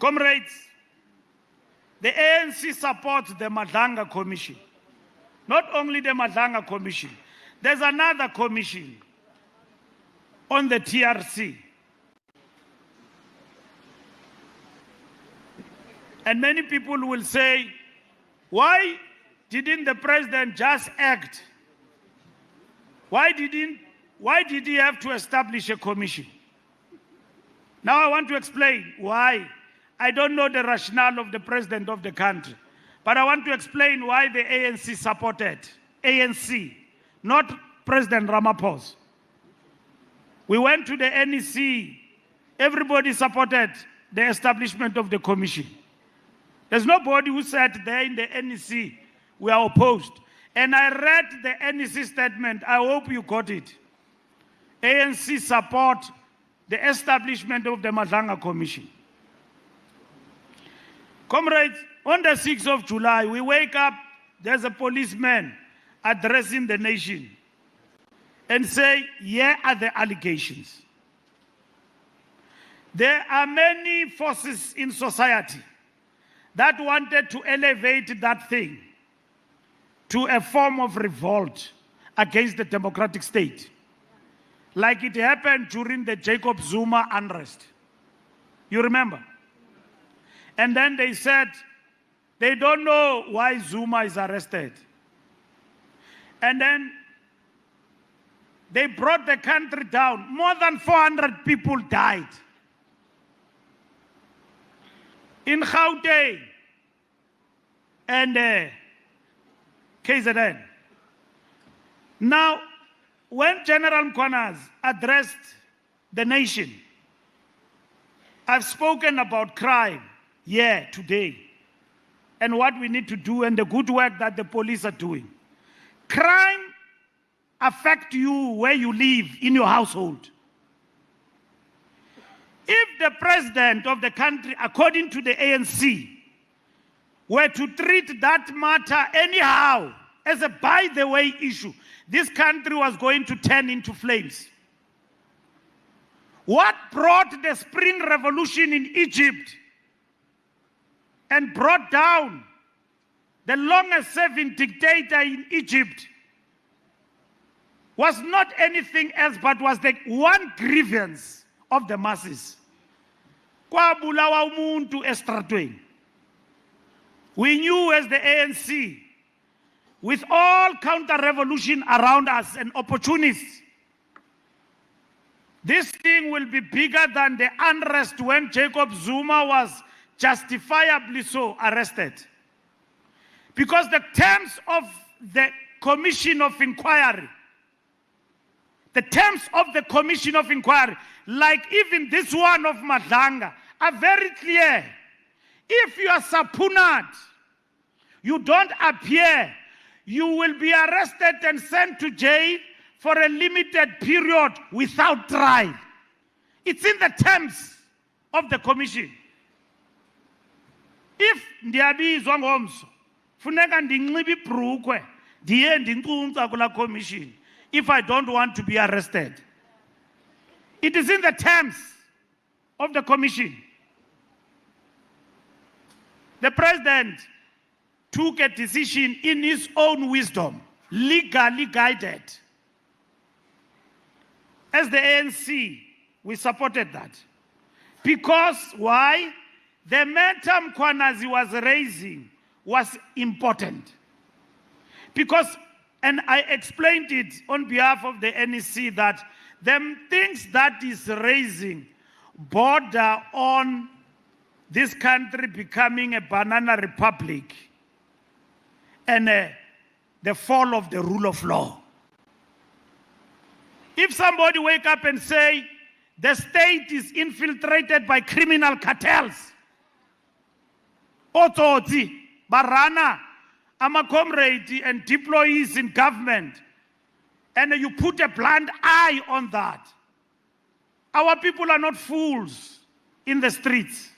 Comrades, the ANC supports the Madlanga Commission. Not only the Madlanga Commission, there's another commission on the TRC. And many people will say, why didn't the president just act? Why did he have to establish a commission? Now I want to explain why. I don't know the rationale of the president of the country, but I want to explain why the ANC supported. ANC, not President Ramaphosa. We went to the NEC. Everybody supported the establishment of the commission. There's nobody who said there in the NEC, we are opposed. And I read the NEC statement. I hope you got it. ANC support the establishment of the Madlanga Commission. Comrades, on the 6th of July, we wake up, there's a policeman addressing the nation and say, here are the allegations. There are many forces in society that wanted to elevate that thing to a form of revolt against the democratic state, like it happened during the Jacob Zuma unrest. You remember? And then they said they don't know why Zuma is arrested. And then they brought the country down. More than 400 people died. In Gauteng and KZN. Now, when General Mkhwanazi addressed the nation, I've spoken about crime here today and what we need to do and the good work that the police are doing. Crime affects you where you live in your household. If the president of the country, according to the ANC, were to treat that matter anyhow as a by-the-way issue, this country was going to turn into flames. What brought the Spring Revolution in Egypt and brought down the longest-serving dictator in Egypt was not anything else but was the one grievance of the masses. Kwabulawa umuntu estradweni. We knew as the ANC, with all counter-revolution around us and opportunists, this thing will be bigger than the unrest when Jacob Zuma was justifiably so arrested. Because the terms of the Commission of Inquiry, like even this one of Madlanga, are very clear. If you are subpoenaed, you don't appear, you will be arrested and sent to jail for a limited period without trial. It's in the terms of the commission. If ndiyabizwa ngomso, funeka ndinxibe ibhrukhwe ndiye ndincuntsa kula commission if I don't want to be arrested. It is in the terms of the commission. The president took a decision in his own wisdom, legally guided. As the ANC, we supported that. Because why? The matter Mkhwanazi was raising was important. Because, and I explained it on behalf of the NEC, that the things that is raising border on this country becoming a banana republic and the fall of the rule of law. If somebody wake up and say the state is infiltrated by criminal cartels, Otsotsi, Barana, ama comrade and deployees in government, and you put a blind eye on that, our people are not fools in the streets.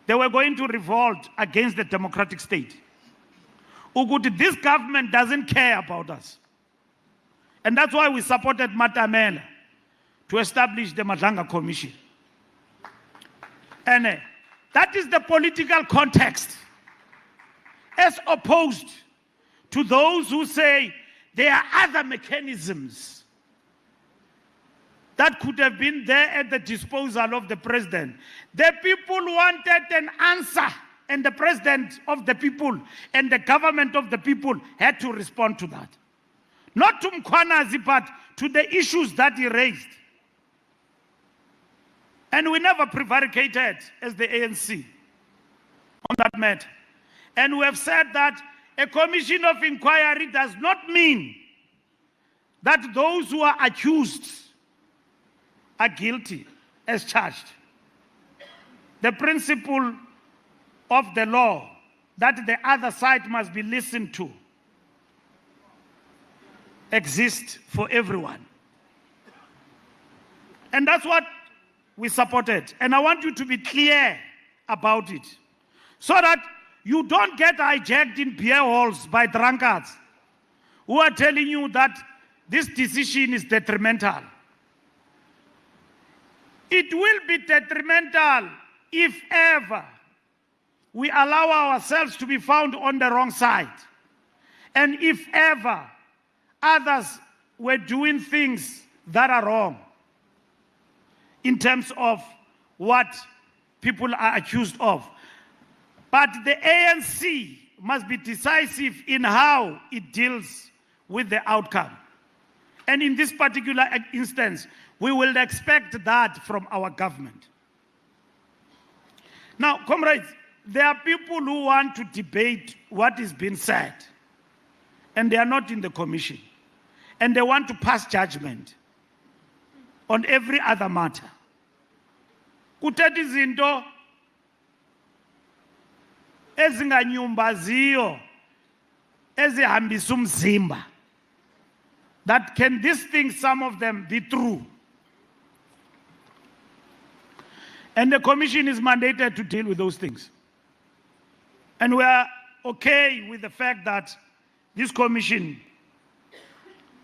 They were going to revolt against the democratic state. Uguti, this government doesn't care about us. And that's why we supported Matamela to establish the Madlanga Commission. And That is the political context, as opposed to those who say there are other mechanisms that could have been there at the disposal of the president. The people wanted an answer, and the president of the people and the government of the people had to respond to that. Not to Mkhwanazi, but to the issues that he raised. And we never prevaricated as the ANC on that matter. And we have said that a commission of inquiry does not mean that those who are accused are guilty as charged. The principle of the law that the other side must be listened to exists for everyone. And that's what we supported. And I want you to be clear about it, so that you don't get hijacked in beer halls by drunkards who are telling you that this decision is detrimental. It will be detrimental if ever we allow ourselves to be found on the wrong side, and if ever others were doing things that are wrong in terms of what people are accused of. But the ANC must be decisive in how it deals with the outcome. And in this particular instance, we will expect that from our government. Now, comrades, there are people who want to debate what is being said, and they are not in the commission, and they want to pass judgment on every other matter. Kuthetha izinto ezinganyumbaziyo ezihambisa umzimba. That can these things, some of them, be true? And the commission is mandated to deal with those things. And we are okay with the fact that this commission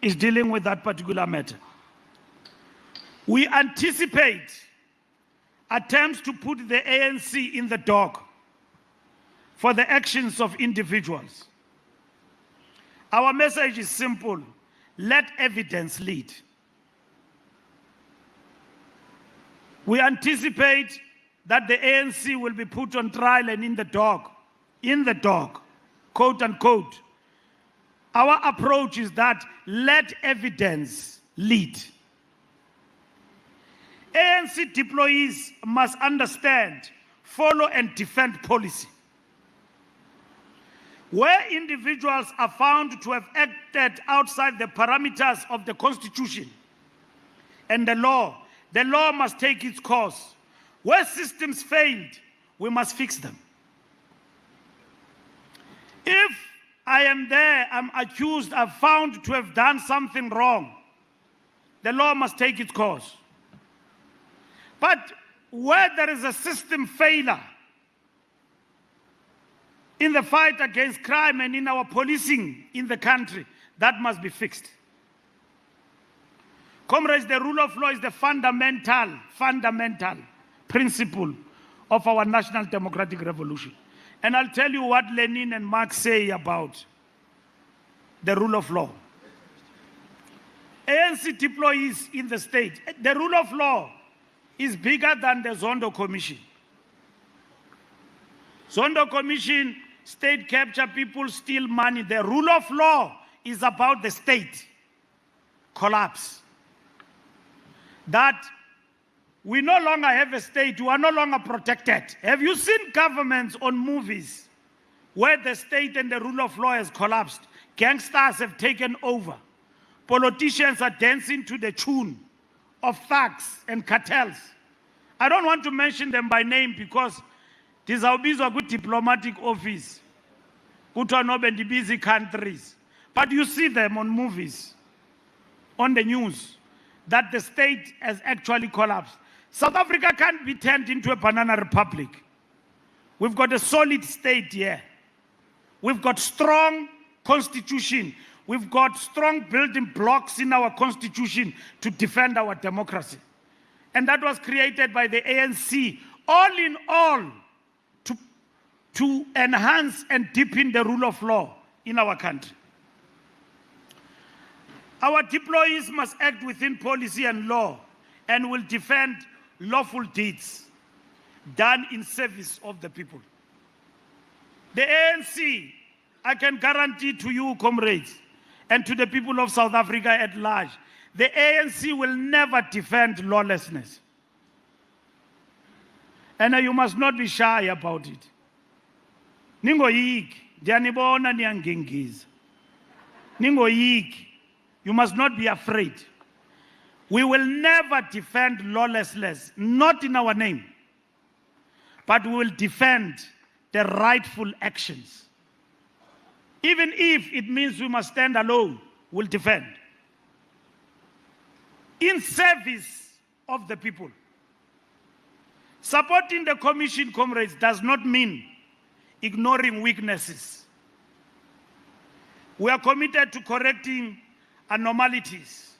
is dealing with that particular matter. We anticipate attempts to put the ANC in the dock for the actions of individuals. Our message is simple: let evidence lead. We anticipate that the ANC will be put on trial and in the dock, quote unquote. Our approach is that let evidence lead. ANC deployees must understand, follow, and defend policy. Where individuals are found to have acted outside the parameters of the Constitution and the law must take its course. Where systems failed, we must fix them. If I am there, I'm accused, I'm found to have done something wrong, the law must take its course. But where there is a system failure in the fight against crime and in our policing in the country, that must be fixed. Comrades, the rule of law is the fundamental principle of our national democratic revolution. And I'll tell you what Lenin and Marx say about the rule of law. ANC deployees in the state, the rule of law is bigger than the Zondo Commission. Zondo Commission, state capture, people steal money. The rule of law is about the state collapse. That we no longer have a state, we are no longer protected. Have you seen governments on movies where the state and the rule of law has collapsed? Gangsters have taken over. Politicians are dancing to the tune of thugs and cartels. I don't want to mention them by name because these are good diplomatic office, busy countries. But you see them on movies, on the news, that the state has actually collapsed. South Africa can't be turned into a banana republic. We've got a solid state here. We've got strong constitution. We've got strong building blocks in our constitution to defend our democracy. And that was created by the ANC. All in all, to enhance and deepen the rule of law in our country. Our deployees must act within policy and law and will defend lawful deeds done in service of the people. The ANC, I can guarantee to you, comrades, and to the people of South Africa at large, the ANC will never defend lawlessness. And you must not be shy about it. Ningoyiki, ndiyanibona niyangingiza. Ningoyiki, you must not be afraid. We will never defend lawlessness, not in our name, but we will defend the rightful actions. Even if it means we must stand alone, we'll defend. In service of the people. Supporting the commission, comrades, does not mean ignoring weaknesses. We are committed to correcting anomalies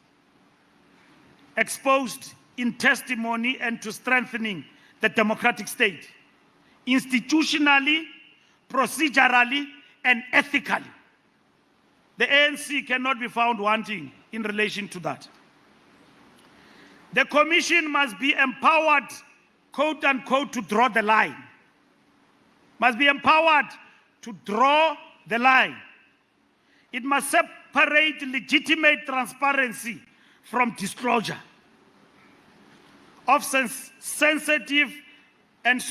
exposed in testimony and to strengthening the democratic state, institutionally, procedurally, and ethically. The ANC cannot be found wanting in relation to that. The commission must be empowered, quote unquote, to draw the line. Must be empowered to draw the line. It must separate legitimate transparency from disclosure of sensitive and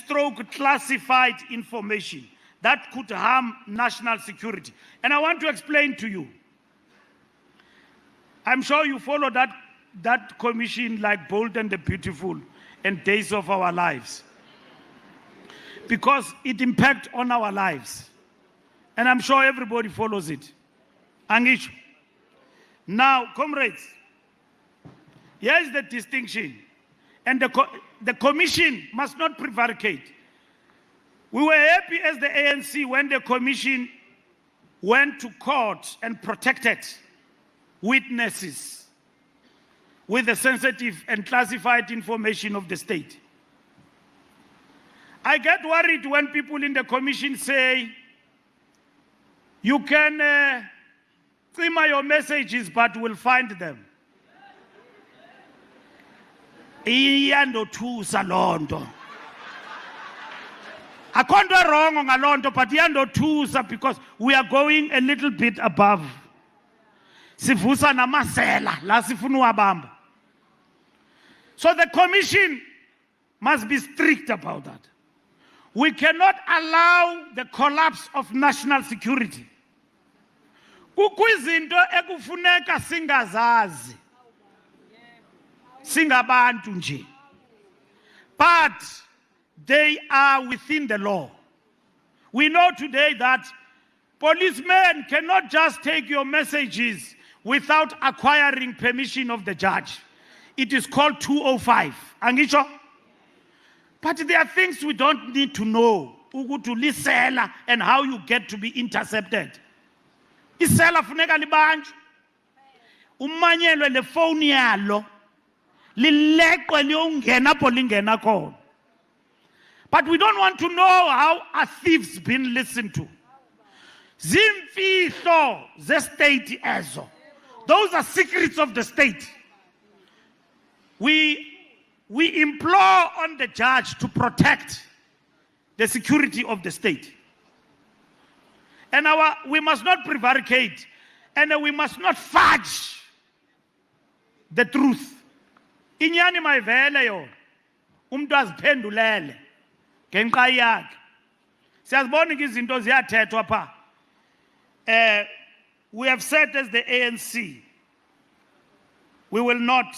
classified information that could harm national security. And I want to explain to you. I'm sure you follow that commission like Bold and the Beautiful and Days of Our Lives, because it impacts on our lives. And I'm sure everybody follows it. Angisho. Now, comrades, here's the distinction. And the commission must not prevaricate. We were happy as the ANC when the commission went to court and protected witnesses with the sensitive and classified information of the state. I get worried when people in the commission say, you can email your messages, but we'll find them. Iyandothusa lonto. Akonto wrong on alonto, but iyandothusa because we are going a little bit above. Sivusa namasela la sifuna uwabamba. So the commission must be strict about that. We cannot allow the collapse of national security. Kukwizinto ekufuneka singazazi. Singabantu nje. But they are within the law. We know today that policemen cannot just take your messages without acquiring permission of the judge. It is called 205. Angisho? But there are things we don't need to know. Ukutulisela and how you get to be intercepted. Isela funeka libanjwe. Umanyelwe le phone yalo. Lileqwe liyongena apho lingena khona. But we don't want to know how a thief's been listened to. Zimfihlo ze state ezo. Those are secrets of the state. We implore on the judge to protect the security of the state. And we must not prevaricate, and we must not fudge the truth. Inyani mayivele yo. Umuntu aziphendulele ngenxa yakhe. Siyazibona izinto ziyathethwa pha. We have said as the ANC, we will not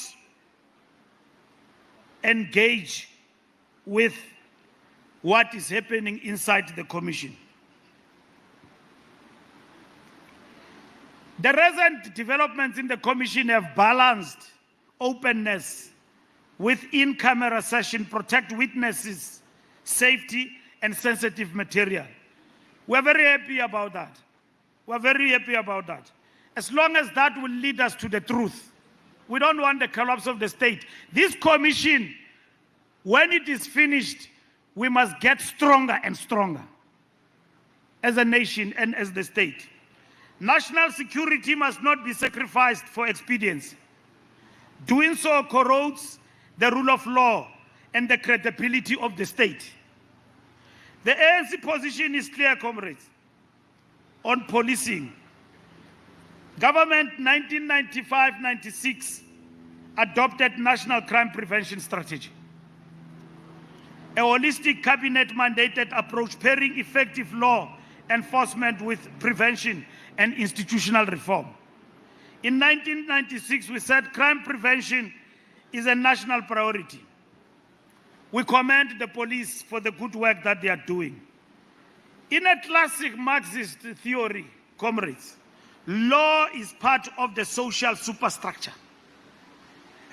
engage with what is happening inside the commission. The recent developments in the commission have balanced openness with in-camera session, protect witnesses, safety, and sensitive material. We're very happy about that. We're very happy about that. As long as that will lead us to the truth. We don't want the collapse of the state. This commission, when it is finished, we must get stronger and stronger. as a nation and as the state. National security must not be sacrificed for expediency. Doing so corrodes the rule of law and the credibility of the state. The ANC position is clear, comrades, on policing. Government 1995-96 adopted National Crime Prevention Strategy, a holistic cabinet-mandated approach pairing effective law enforcement with prevention and institutional reform. In 1996, we said crime prevention is a national priority. We commend the police for the good work that they are doing. In a classic Marxist theory, comrades, law is part of the social superstructure,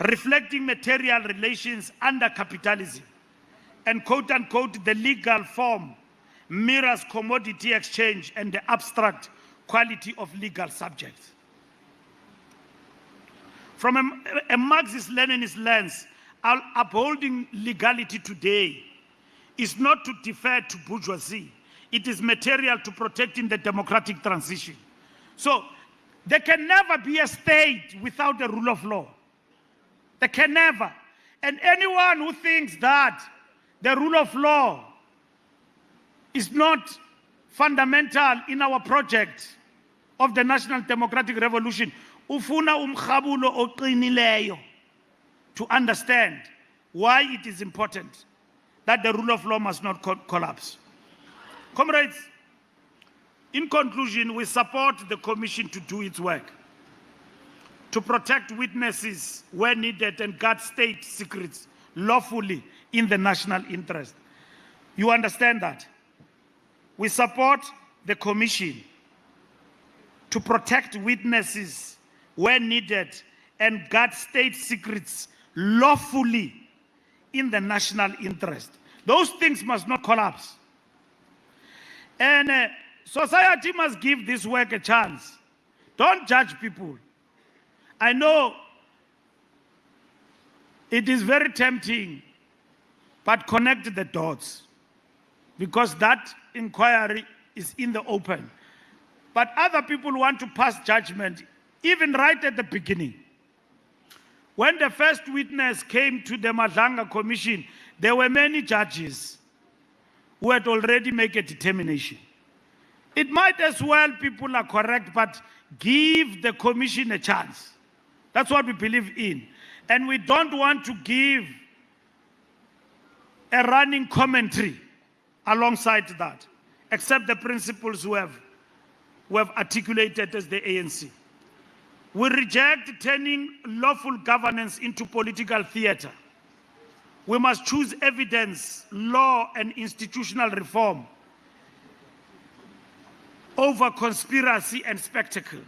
reflecting material relations under capitalism, and quote-unquote, the legal form mirrors commodity exchange and the abstract quality of legal subjects. From a Marxist-Leninist lens, upholding legality today is not to defer to bourgeoisie. It is material to protecting the democratic transition. So there can never be a state without the rule of law. There can never. And anyone who thinks that the rule of law is not fundamental in our project of the National Democratic Revolution, ufuna umkhabulo oqinileyo to understand why it is important that the rule of law must not collapse. Comrades, in conclusion, we support the Commission to do its work, to protect witnesses where needed and guard state secrets lawfully in the national interest. You understand that? We support the Commission to protect witnesses where needed and guard state secrets lawfully in the national interest. Those things must not collapse. And society must give this work a chance. Don't judge people. I know it is very tempting, but connect the dots, because that inquiry is in the open. But other people want to pass judgment, even right at the beginning. When the first witness came to the Madlanga Commission, there were many judges who had already made a determination. It might as well, people are correct, but give the Commission a chance. That's what we believe in. And we don't want to give a running commentary alongside that, except the principles we have articulated as the ANC. We reject turning lawful governance into political theater. We must choose evidence, law, and institutional reform over conspiracy and spectacle.